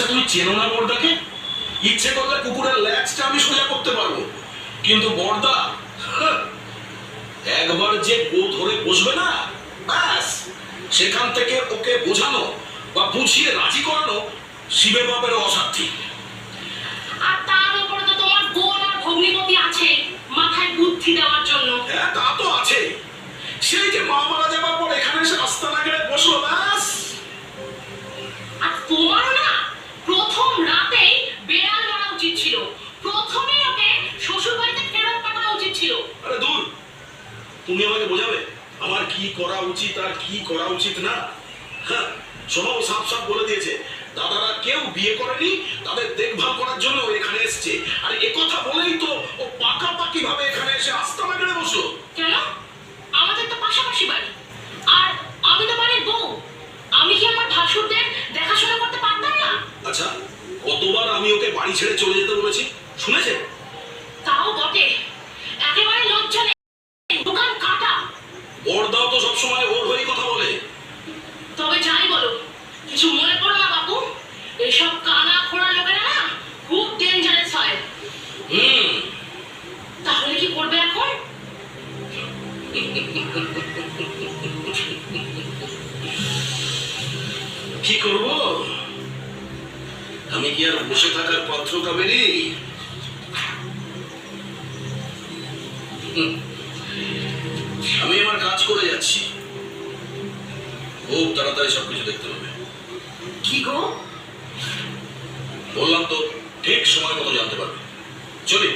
আচ্ছা তুমি চেনো না বর্দাকে? ইচ্ছে করলে কুকুরের ল্যাজটা আমি সোজা করতে পারবো, কিন্তু বর্দা একবার যে গো ধরে বসবে না, ব্যাস সেখান থেকে ওকে বোঝানো বা বুঝিয়ে রাজি করানো শিবের বাপের অসাধ্যি। আর তার উপরে তো তোমার বোন আর ভগ্নিপতি আছে মাথায় বুদ্ধি দেওয়ার জন্য। হ্যাঁ তা তো আছে, সেই যে মা মারা যাবার পর এখানে এসে রাস্তা না গেড়ে বসলো, ব্যাস। আর তোমার না প্রথম রাতেই বেড়াল মারা উচিত ছিল, প্রথমেই ওকে শ্বশুর বাড়িতে ফেরত পাঠানো উচিত ছিল। আরে দূর, তুমি আমাকে বোঝাবে আমার কি করা উচিত আর কি করা উচিত না? হ্যাঁ, শোনো, সাফ সাফ বলে দিয়েছে দাদারা কেউ বিয়ে করেনি, তাদের দেখভাল করার জন্য ও এখানে এসছে। আর এ কথা বলেই তো ও পাকাপাকি ভাবে এখানে এসে আস্তানা গেড়ে বসলো। কেন? আমাদের তো পাশাপাশি বাড়ি, আর আমি তো বাড়ির বউ। আমি কি আমার ভাসুরদের দেখাশোনা করতে পারতাম না? আচ্ছা, কতবার আমি ওকে বাড়ি ছেড়ে চলে যেতে বলেছি, শুনেছে? তাও বটে, একেবারে লজ্জা নেই, দোকান কাটা। বড়দাও তো সবসময় ওর হয়ে কথা বলে। তবে যাই বলো, কিছু মনে করো না বাবু, এসব কানা খোড়া লোকেরা না খুব ডেঞ্জারাস হয়। তাহলে কি করবে এখন? কি করব? আমি কি আর বসে থাকার পাত্র কাবেরি? আমি আমার কাজ করে যাচ্ছি, খুব তাড়াতাড়ি সবকিছু দেখতে হবে। কি গো? বললাম তো, ঠিক সময় মতো জানতে পারবে। চলি।